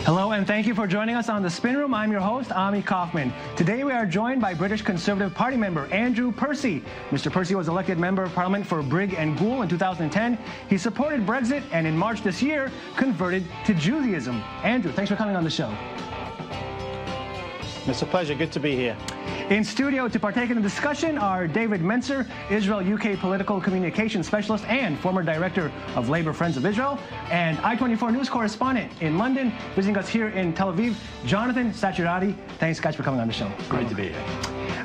Hello and thank you for joining us on The Spin Room. I'm your host, Ami Kaufman. Today we are joined by British Conservative Party member Andrew Percy. Mr. Percy was elected Member of Parliament for Brigg and Goole in 2010. He supported Brexit and in March this year converted to Judaism. Andrew, thanks for coming on the show. It's a pleasure. Good to be here. In studio to partake in the discussion are David Menser, Israel-UK political communications specialist and former director of Labour Friends of Israel, and I-24 news correspondent in London, visiting us here in Tel Aviv, Jonathan Sacciarati. Thanks, guys, for coming on the show. Great to be here.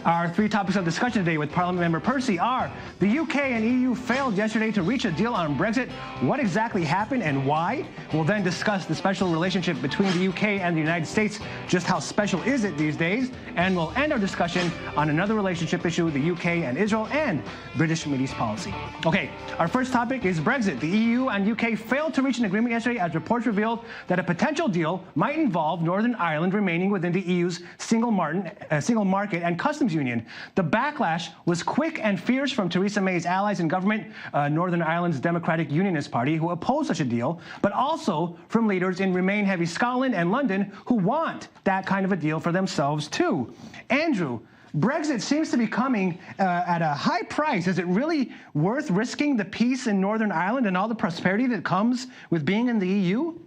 Our three topics of discussion today with Parliament member Percy are: the UK and EU failed yesterday to reach a deal on Brexit. What exactly happened and why? We'll then discuss the special relationship between the UK and the United States. Just how special is it these days? And we'll end our discussion on another relationship issue, the UK and Israel and British Middle East policy. Okay, our first topic is Brexit. The EU and UK failed to reach an agreement yesterday as reports revealed that a potential deal might involve Northern Ireland remaining within the EU's single market and customs union. The backlash was quick and fierce from Theresa May's allies in government, Northern Ireland's Democratic Unionist Party, who opposed such a deal, but also from leaders in Remain Heavy Scotland and London who want that kind of a deal for themselves too. Andrew, Brexit seems to be coming at a high price. Is it really worth risking the peace in Northern Ireland and all the prosperity that comes with being in the EU?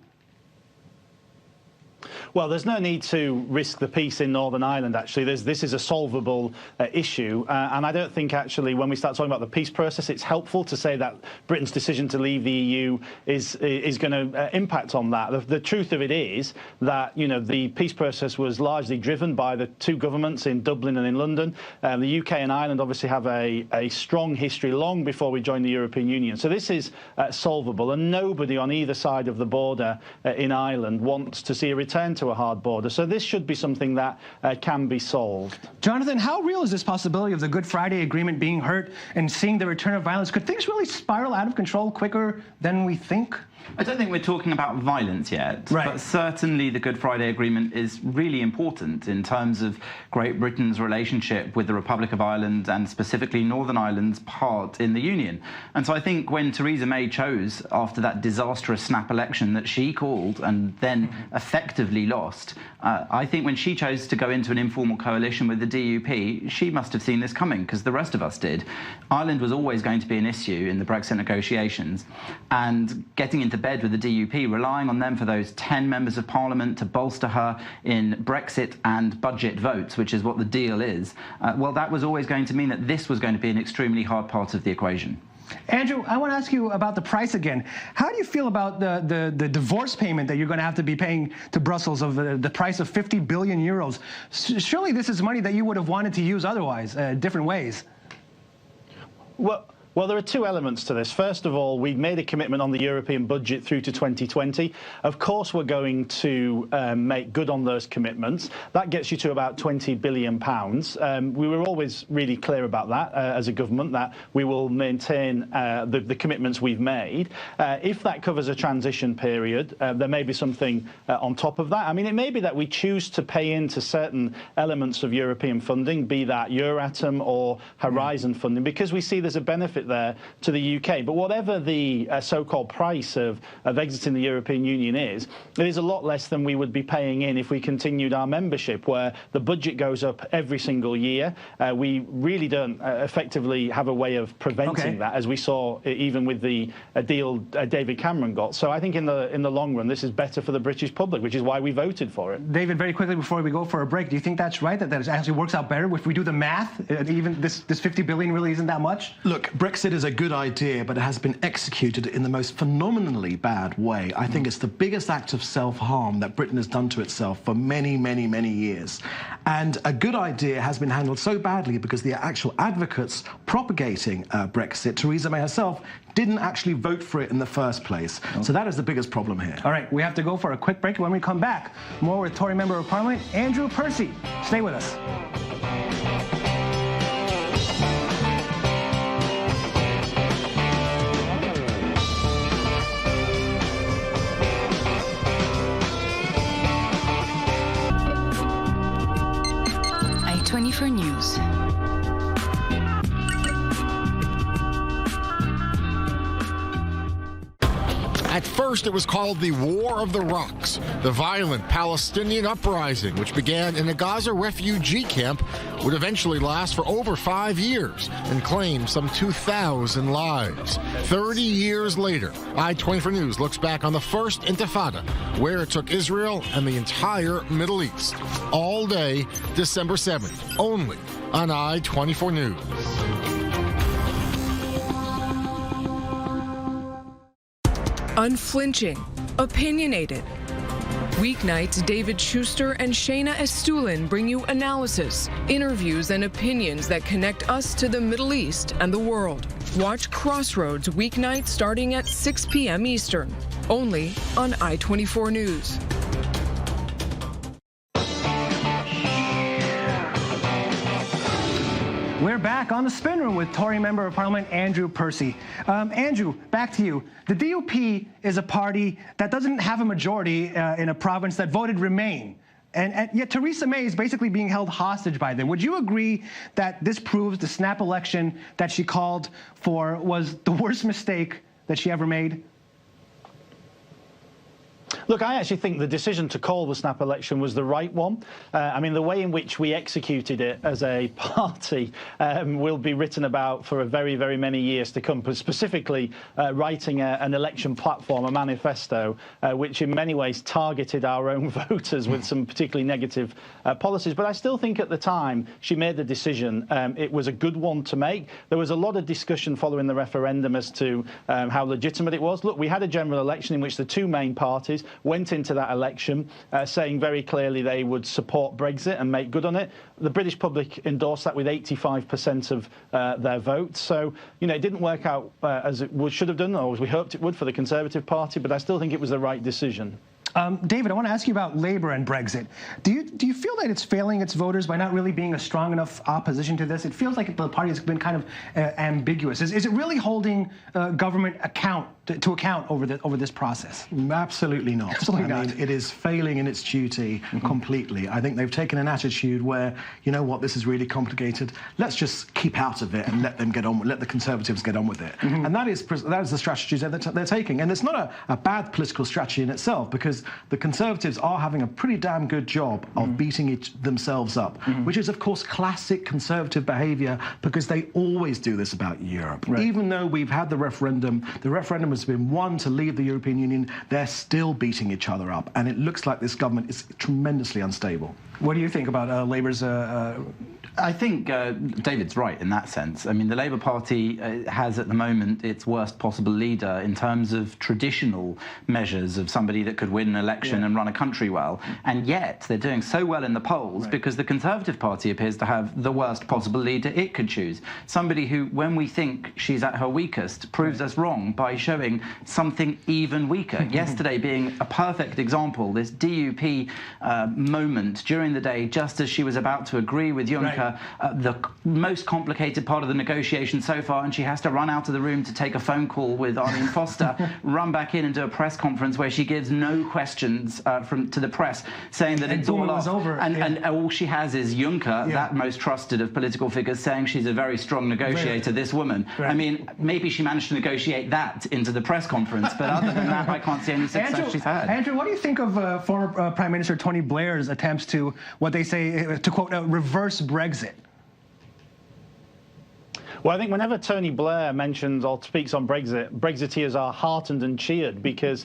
Well, there's no need to risk the peace in Northern Ireland, actually. This is a solvable issue. And I don't think, actually, when we start talking about the peace process, it's helpful to say that Britain's decision to leave the EU is going to impact on that. The truth of it is that, you know, the peace process was largely driven by the two governments in Dublin and in London. The UK and Ireland obviously have a strong history long before we joined the European Union. So this is solvable, and nobody on either side of the border in Ireland wants to see a return to a hard border. So this should be something that can be solved. Jonathan, how real is this possibility of the Good Friday Agreement being hurt and seeing the return of violence? Could things really spiral out of control quicker than we think? I don't think we're talking about violence yet, right. But certainly the Good Friday Agreement is really important in terms of Great Britain's relationship with the Republic of Ireland and specifically Northern Ireland's part in the Union. And so I think when Theresa May chose, after that disastrous snap election that she called and then effectively lost, I think when she chose to go into an informal coalition with the DUP, she must have seen this coming, because the rest of us did. Ireland was always going to be an issue in the Brexit negotiations, and getting into bed with the DUP, relying on them for those 10 members of Parliament to bolster her in Brexit and budget votes, which is what the deal is, well, that was always going to mean that this was going to be an extremely hard part of the equation. Andrew, I want to ask you about the price again. How do you feel about the divorce payment that you're going to have to be paying to Brussels of the price of 50 billion euros? Surely this is money that you would have wanted to use otherwise, different ways. Well, there are two elements to this. First of all, we've made a commitment on the European budget through to 2020. Of course, we're going to make good on those commitments. That gets you to about £20 billion. We were always really clear about that as a government, that we will maintain the commitments we've made. If that covers a transition period, there may be something on top of that. I mean, it may be that we choose to pay into certain elements of European funding, be that Euratom or Horizon funding, because we see there's a benefit there to the UK. But whatever the so-called price of exiting the European Union is, it is a lot less than we would be paying in if we continued our membership, where the budget goes up every single year. We really don't effectively have a way of preventing that, as we saw even with the deal David Cameron got. So I think in the long run, this is better for the British public, which is why we voted for it. David, very quickly before we go for a break, do you think that's right, that it actually works out better if we do the math? Even this 50 billion really isn't that much? Look, Brexit is a good idea, but it has been executed in the most phenomenally bad way. I think it's the biggest act of self-harm that Britain has done to itself for many, many, many years. And a good idea has been handled so badly because the actual advocates propagating Brexit, Theresa May herself, didn't actually vote for it in the first place. So that is the biggest problem here. All right, we have to go for a quick break. When we come back, more with Tory Member of Parliament, Andrew Percy. Stay with us. I-24 News. At first, it was called the War of the Rocks, the violent Palestinian uprising, which began in a Gaza refugee camp, would eventually last for over 5 years and claim some 2,000 lives. 30 years later, I-24 News looks back on the first Intifada, where it took Israel and the entire Middle East. All day, December 7th, only on I-24 News. Unflinching, opinionated. Weeknights, David Schuster and Shayna Estulin bring you analysis, interviews, and opinions that connect us to the Middle East and the world. Watch Crossroads weeknights starting at 6 p.m. Eastern, only on I-24 News. We're back on the spin room with Tory Member of Parliament Andrew Percy. Andrew, back to you. The DUP is a party that doesn't have a majority in a province that voted Remain. And yet Theresa May is basically being held hostage by them. Would you agree that this proves the snap election that she called for was the worst mistake that she ever made? Look, I actually think the decision to call the snap election was the right one. I mean, the way in which we executed it as a party will be written about for a very, very many years to come, but specifically writing an election platform, a manifesto, which in many ways targeted our own voters with some particularly negative policies. But I still think at the time she made the decision, it was a good one to make. There was a lot of discussion following the referendum as to how legitimate it was. Look, we had a general election in which the two main parties went into that election saying very clearly they would support Brexit and make good on it. The British public endorsed that with 85% of their votes. So, you know, it didn't work out as it should have done, or as we hoped it would for the Conservative Party, but I still think it was the right decision. David, I want to ask you about Labour and Brexit. Do you feel that it's failing its voters by not really being a strong enough opposition to this? It feels like the party has been kind of ambiguous. Is it really holding government to account over this process? Absolutely not. Absolutely not. I mean, it is failing in its duty completely. I think they've taken an attitude where, you know what, this is really complicated. Let's just keep out of it and let them get on. Let the Conservatives get on with it. And that is the strategy that they're taking. And it's not a bad political strategy in itself, because the Conservatives are having a pretty damn good job of beating themselves up, which is, of course, classic Conservative behaviour, because they always do this about Europe. Right. Even though we've had the referendum has been won to leave the European Union, they're still beating each other up. And it looks like this government is tremendously unstable. What do you think about Labour's... I think David's right in that sense. I mean, the Labour Party has at the moment its worst possible leader in terms of traditional measures of somebody that could win an election and run a country well. And yet they're doing so well in the polls because the Conservative Party appears to have the worst possible leader it could choose. Somebody who, when we think she's at her weakest, proves us wrong by showing something even weaker. Yesterday being a perfect example, this DUP moment during the day, just as she was about to agree with Juncker, the most complicated part of the negotiation so far, and she has to run out of the room to take a phone call with Arlene Foster, run back in and do a press conference where she gives no questions to the press, saying that it's all off. And all she has is Juncker, that most trusted of political figures, saying she's a very strong negotiator, this woman. I mean, maybe she managed to negotiate that into the press conference, but other than that, I can't see any success she's had. Andrew, what do you think of former Prime Minister Tony Blair's attempts to, what they say, to quote, reverse Brexit? Well, I think whenever Tony Blair mentions or speaks on Brexit, Brexiteers are heartened and cheered, because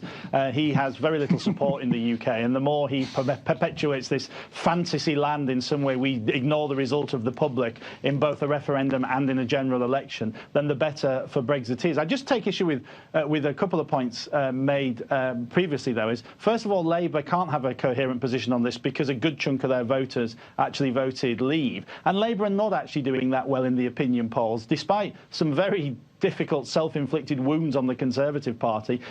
he has very little support in the UK. And the more he perpetuates this fantasy land in some way, we ignore the result of the public in both a referendum and in a general election, then the better for Brexiteers. I just take issue with a couple of points made previously, though, is, first of all, Labour can't have a coherent position on this because a good chunk of their voters actually voted Leave. And Labour are not actually doing that well in the opinion polls, despite some very difficult self-inflicted wounds on the Conservative Party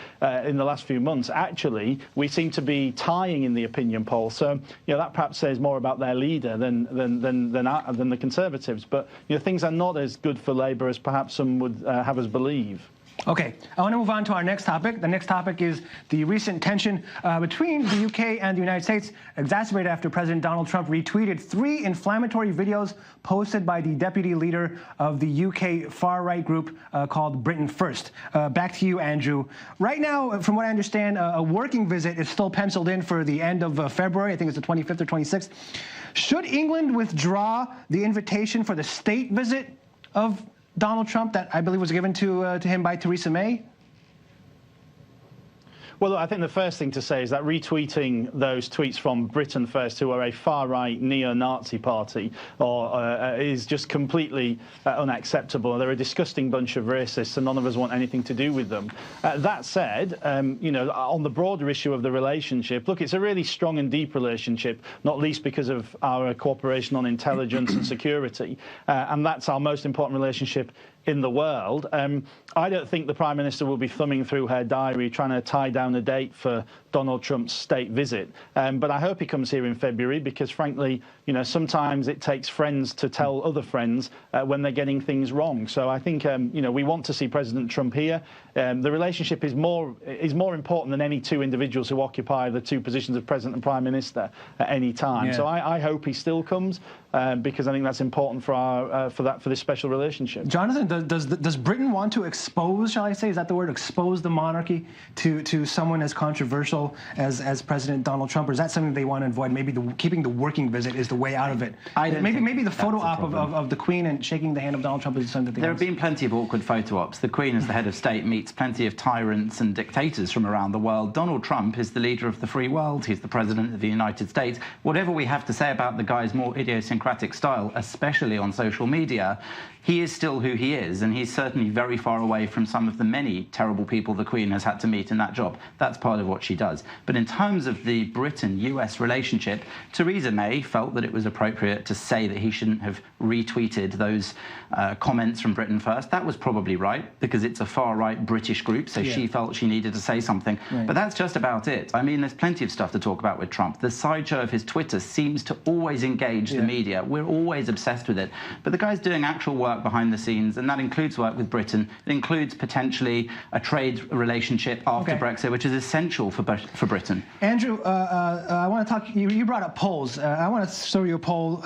in the last few months. Actually, we seem to be tying in the opinion poll. So, you know, that perhaps says more about their leader than the Conservatives. But, you know, things are not as good for Labour as perhaps some would have us believe. Okay, I want to move on to our next topic. The next topic is the recent tension between the UK and the United States, exacerbated after President Donald Trump retweeted 3 inflammatory videos posted by the deputy leader of the UK far-right group called Britain First. Back to you, Andrew. Right now, from what I understand, a working visit is still penciled in for the end of February. I think it's the 25th or 26th. Should England withdraw the invitation for the state visit of Donald Trump that I believe was given to him by Theresa May? Well, I think the first thing to say is that retweeting those tweets from Britain First, who are a far-right neo-Nazi party, is just completely unacceptable. They're a disgusting bunch of racists, and none of us want anything to do with them. That said, you know, on the broader issue of the relationship, look, it's a really strong and deep relationship, not least because of our cooperation on intelligence and security, and that's our most important relationship in the world. I don't think the Prime Minister will be thumbing through her diary trying to tie down a date for Donald Trump's state visit. But I hope he comes here in February because, frankly, you know, sometimes it takes friends to tell other friends when they're getting things wrong. So I think, you know, we want to see President Trump here. The relationship is more important than any 2 individuals who occupy the 2 positions of President and Prime Minister at any time. Yeah. So I hope he still comes because I think that's important for this special relationship. Jonathan, does Britain want to expose, shall I say, is that the word, expose the monarchy to someone as controversial as President Donald Trump, or is that something they want to avoid? Maybe keeping the working visit is the way out of it. Maybe the photo op of the Queen and shaking the hand of Donald Trump is something that they There have been plenty of awkward photo ops. The Queen, as the head of state, meets plenty of tyrants and dictators from around the world. Donald Trump is the leader of the free world. He's the president of the United States. Whatever we have to say about the guy's more idiosyncratic style, especially on social media, he is still who he is, and he's certainly very far away from some of the many terrible people the Queen has had to meet in that job. That's part of what she does. But in terms of the Britain-US relationship, Theresa May felt that it was appropriate to say that he shouldn't have retweeted those comments from Britain First. That was probably right, because it's a far-right British group, so she felt she needed to say something. Right. But that's just about it. I mean, there's plenty of stuff to talk about with Trump. The sideshow of his Twitter seems to always engage the media. We're always obsessed with it. But the guy's doing actual work behind the scenes, and that includes work with Britain. It includes potentially a trade relationship after Brexit, which is essential for Britain. Andrew, I want to talk, you brought up polls. I want to show you a poll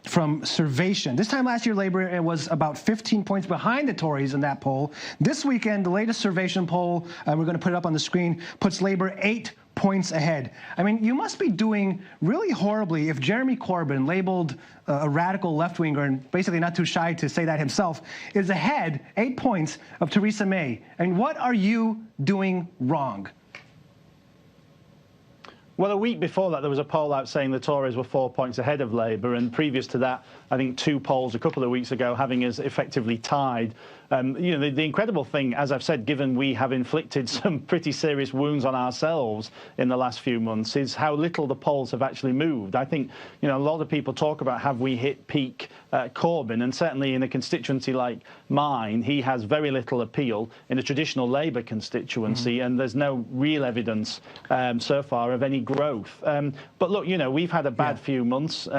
from Survation. This time last year, Labour was about 15 points behind the Tories in that poll. This weekend, the latest Survation poll, we're going to put it up on the screen, puts Labour 8 points ahead. I mean, you must be doing really horribly if Jeremy Corbyn, labeled a radical left-winger and basically not too shy to say that himself, is ahead 8 points of Theresa May. I mean, what are you doing wrong? Well, a week before that, there was a poll out saying the Tories were 4 points ahead of Labour, and previous to that, I think 2 polls a couple of weeks ago having us effectively tied. You know, the incredible thing, as I've said, given we have inflicted some pretty serious wounds on ourselves in the last few months, is how little the polls have actually moved. I think, you know, a lot of people talk about have we hit peak Corbyn, and certainly in a constituency like mine, he has very little appeal in a traditional Labour constituency, and there's no real evidence so far of any growth. But look, you know, we've had a bad few months,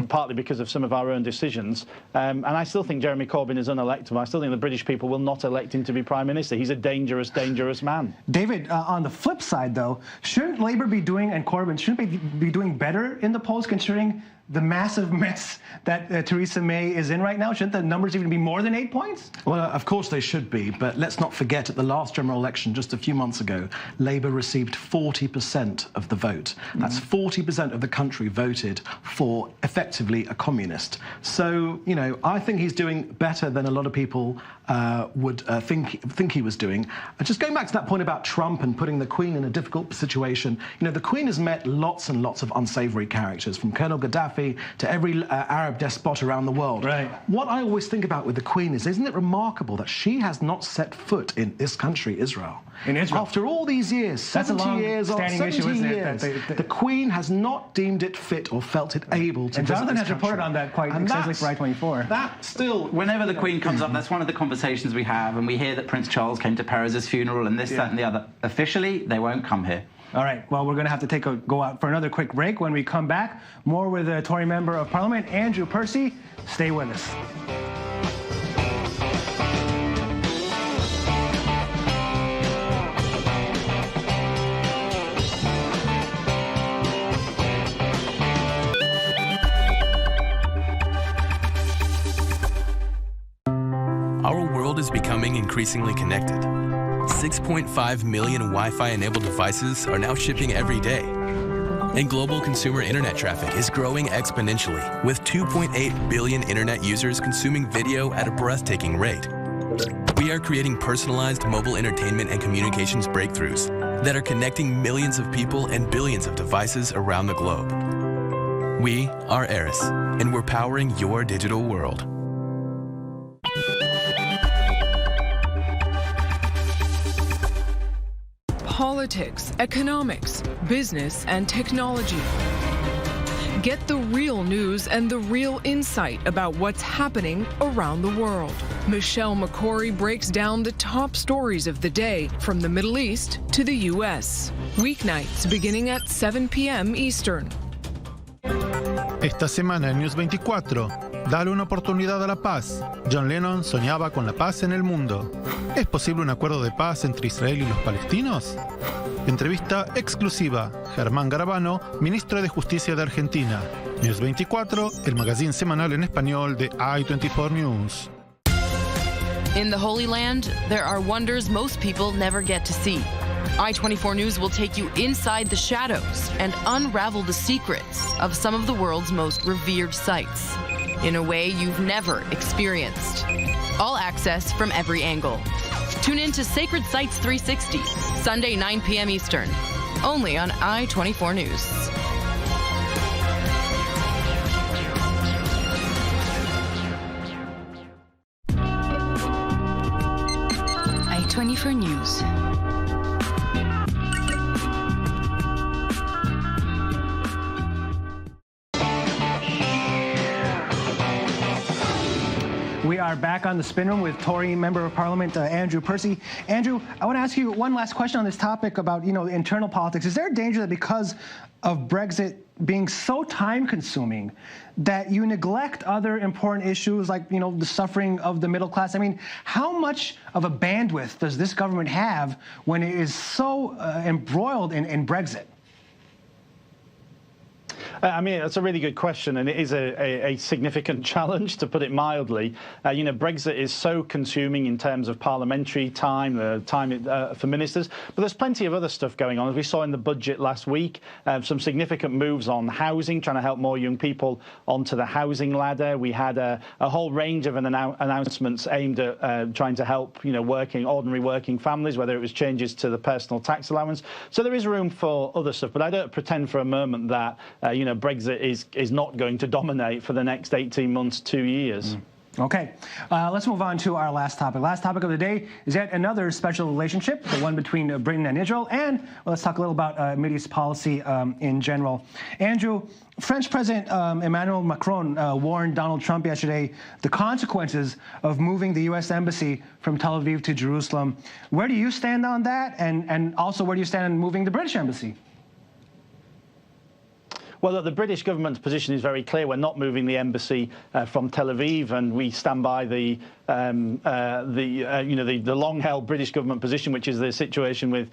partly because of some of our own decisions, and I still think Jeremy Corbyn is unelectable. I still think the British people will not elect him to be Prime Minister. He's a dangerous, dangerous man. David, on the flip side, though, shouldn't Labour be doing, and Corbyn, shouldn't they be doing better in the polls, considering the massive mess that Theresa May is in right now? Shouldn't the numbers even be more than 8 points? Well, of course they should be, but let's not forget at the last general election just a few months ago, Labour received 40% of the vote. That's 40% of the country voted for effectively a communist. So, you know, I think he's doing better than a lot of people would think he was doing. Just going back to that point about Trump and putting the Queen in a difficult situation, you know, the Queen has met lots and lots of unsavory characters, from Colonel Gaddafi to every Arab despot around the world. Right. What I always think about with the Queen is, isn't it remarkable that she has not set foot in this country, Israel? In Israel. After all these years, 70 years, the Queen has not deemed it fit or felt it able to. And Jonathan has reported on that quite extensively for I-24. That still, whenever the Queen comes up, that's one of the conversations we have, and we hear that Prince Charles came to Perez's funeral and this, that, and the other. Officially, they won't come here. All right, well, we're going to have to go out for another quick break. When we come back, more with a Tory Member of Parliament, Andrew Percy. Stay with us. world is becoming increasingly connected. 6.5 million Wi-Fi enabled devices are now shipping every day. And global consumer internet traffic is growing exponentially, with 2.8 billion internet users consuming video at a breathtaking rate. We are creating personalized mobile entertainment and communications breakthroughs that are connecting millions of people and billions of devices around the globe. We are Eris, and we're powering your digital world. Politics, economics, business, and technology. Get the real news and the real insight about what's happening around the world. Michelle McCory breaks down the top stories of the day from the Middle East to the U.S. Weeknights beginning at 7 p.m. Eastern. Esta semana en News 24, dale una oportunidad a la paz. John Lennon soñaba con la paz en el mundo. ¿Es posible un acuerdo de paz entre Israel y los palestinos? Entrevista exclusiva. Germán Garabano, ministro de Justicia de Argentina. News 24, el magazine semanal en español de I24 News. In the Holy Land, there are wonders most people never get to see. I24 News will take you inside the shadows and unravel the secrets of some of the world's most revered sites in a way you've never experienced. All access from every angle. Tune in to Sacred Sites 360, Sunday 9 p.m. Eastern, only on I24 News. I24 News. We are back on the Spin Room with Tory Member of Parliament Andrew Percy. Andrew, I want to ask you one last question on this topic about, internal politics. Is there a danger that because of Brexit being so time-consuming that you neglect other important issues like, the suffering of the middle class? I mean, how much of a bandwidth does this government have when it is so embroiled in Brexit? I mean, that's a really good question, and it is a significant challenge, to put it mildly. Brexit is so consuming in terms of parliamentary time, the time for ministers, but there's plenty of other stuff going on. As we saw in the budget last week, some significant moves on housing, trying to help more young people onto the housing ladder. We had a whole range of announcements aimed at trying to help, ordinary working families, whether it was changes to the personal tax allowance. So there is room for other stuff, but I don't pretend for a moment that, Brexit is not going to dominate for the next 18 months, 2 years. Okay, let's move on to our last topic. Last topic of the day is yet another special relationship, the one between Britain and Israel. And let's talk a little about Middle East policy in general. Andrew, French President Emmanuel Macron warned Donald Trump yesterday the consequences of moving the U.S. Embassy from Tel Aviv to Jerusalem. Where do you stand on that? And also, where do you stand on moving the British Embassy? Well, look, the British government's position is very clear. We're not moving the embassy from Tel Aviv, and we stand by the long-held British government position, which is the situation with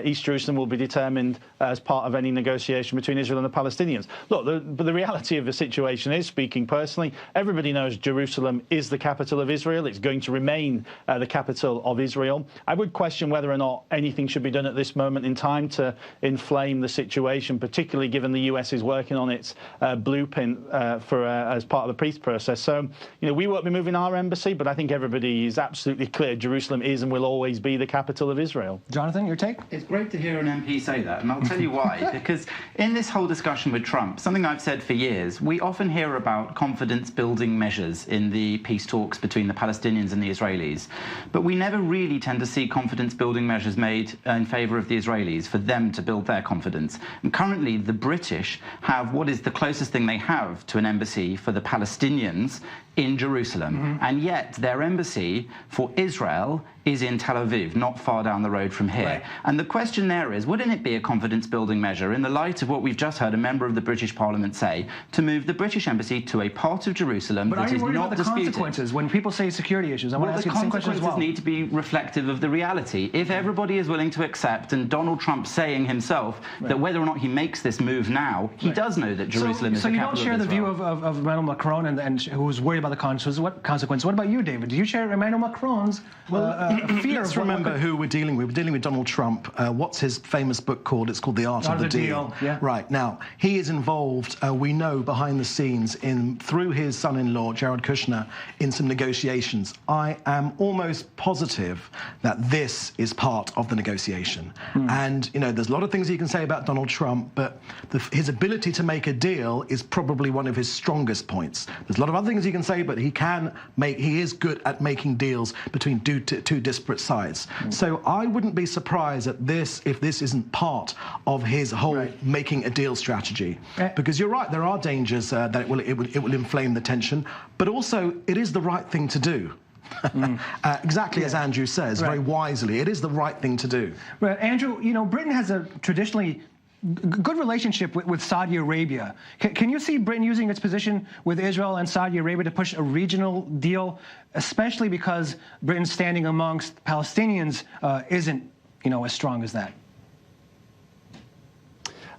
East Jerusalem will be determined as part of any negotiation between Israel and the Palestinians. Look, but the reality of the situation is, speaking personally, everybody knows Jerusalem is the capital of Israel. It's going to remain the capital of Israel. I would question whether or not anything should be done at this moment in time to inflame the situation, particularly given the US is working on its blueprint as part of the peace process. So, we won't be moving our embassy, but I think everybody is absolutely clear Jerusalem is and will always be the capital of Israel. Jonathan, your take? It's great to hear an MP say that, and I'll tell you why. Because in this whole discussion with Trump, something I've said for years, we often hear about confidence-building measures in the peace talks between the Palestinians and the Israelis, but we never really tend to see confidence-building measures made in favour of the Israelis for them to build their confidence. And currently, the British have what is the closest thing they have to an embassy for the Palestinians in Jerusalem, and yet their embassy for Israel is in Tel Aviv, not far down the road from here. Right. And the question there is, wouldn't it be a confidence-building measure in the light of what we've just heard a member of the British Parliament say, to move the British embassy to a part of Jerusalem but that is not disputed? But are you worried about the consequences when people say security issues? I want to ask you the same question as well. The consequences need to be reflective of the reality. If everybody is willing to accept, and Donald Trump saying himself that whether or not he makes this move now, he does know that Jerusalem is the capital of Israel. So you don't share the view of Emmanuel Macron and who's worried about the consequences. What about you, David? Do you share Emmanuel Macron's fear? Let's remember who we're dealing with. We're dealing with Donald Trump. What's his famous book called? It's called The Art of the Deal. Yeah. Right. Now, he is involved, we know, behind the scenes through his son-in-law, Jared Kushner, in some negotiations. I am almost positive that this is part of the negotiation. And, you know, there's a lot of things you can say about Donald Trump, but his ability to make a deal is probably one of his strongest points. There's a lot of other things you can say, but he is good at making deals between two disparate sides. So I wouldn't be surprised at this if this isn't part of his whole making a deal strategy. Because you're right, there are dangers that it will inflame the tension, but also it is the right thing to do. Exactly as Andrew says, very wisely, it is the right thing to do. Well, Andrew, you know, Britain has a traditionally good relationship with Saudi Arabia. Can you see Britain using its position with Israel and Saudi Arabia to push a regional deal, especially because Britain's standing amongst Palestinians isn't, you know, as strong as that?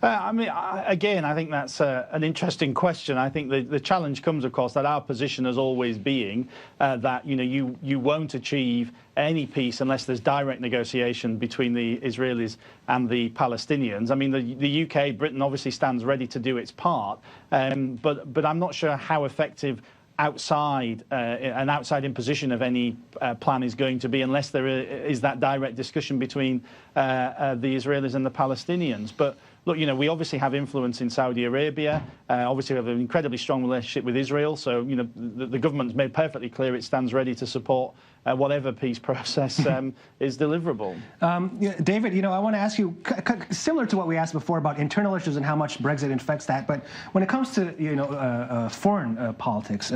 I mean, again, I think that's an interesting question. I think the challenge comes, of course, that our position has always been that, you know, you won't achieve any peace unless there's direct negotiation between the Israelis and the Palestinians. I mean, the UK, Britain obviously stands ready to do its part, but I'm not sure how effective an outside imposition of any plan is going to be unless there is that direct discussion between the Israelis and the Palestinians. But look, you know, we obviously have influence in Saudi Arabia. Obviously, we have an incredibly strong relationship with Israel. So, you know, the government's made perfectly clear it stands ready to support whatever peace process is deliverable. David, you know, I want to ask you, similar to what we asked before about internal issues and how much Brexit affects that, but when it comes to, you know, foreign politics,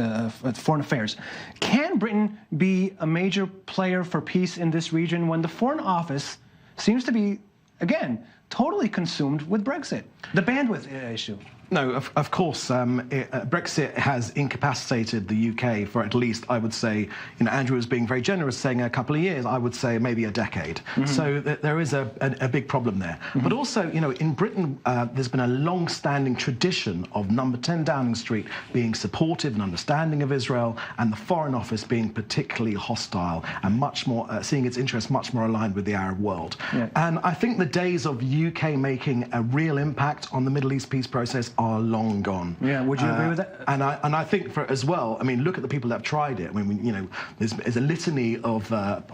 foreign affairs, can Britain be a major player for peace in this region when the Foreign Office seems to be, again, totally consumed with Brexit, the bandwidth issue? No, of course, Brexit has incapacitated the UK for at least, I would say, you know, Andrew was being very generous, saying a couple of years, I would say maybe a decade. So there is a big problem there. But also, you know, in Britain, there's been a long-standing tradition of Number 10 Downing Street being supportive and understanding of Israel, and the Foreign Office being particularly hostile and much more, seeing its interests much more aligned with the Arab world. And I think the days of UK making a real impact on the Middle East peace process are long gone. Yeah, would you agree with that? And I think as well, I mean, look at the people that have tried it. I mean, you know, there's a litany of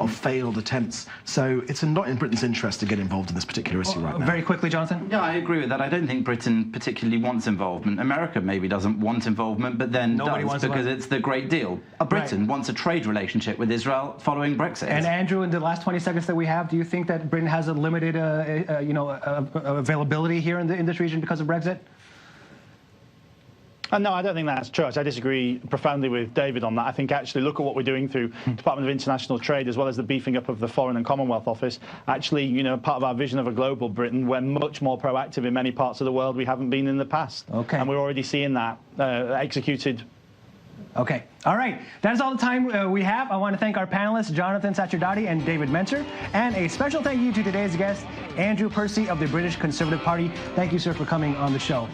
failed attempts. So it's not in Britain's interest to get involved in this particular issue right now. Very quickly, Jonathan? Yeah, I agree with that. I don't think Britain particularly wants involvement. America maybe doesn't want involvement, but then does because it's the great deal. Britain wants a trade relationship with Israel following Brexit. And Andrew, in the last 20 seconds that we have, do you think that Britain has a limited, you know, availability here in this region because of Brexit? No, I don't think that's true. I disagree profoundly with David on that. I think actually look at what we're doing through Department of International Trade as well as the beefing up of the Foreign and Commonwealth Office. Actually, you know, part of our vision of a global Britain, we're much more proactive in many parts of the world we haven't been in the past. Okay. And we're already seeing that executed. Okay. All right. That is all the time we have. I want to thank our panelists, Jonathan Sacherdati and David Menser, and a special thank you to today's guest, Andrew Percy of the British Conservative Party. Thank you, sir, for coming on the show.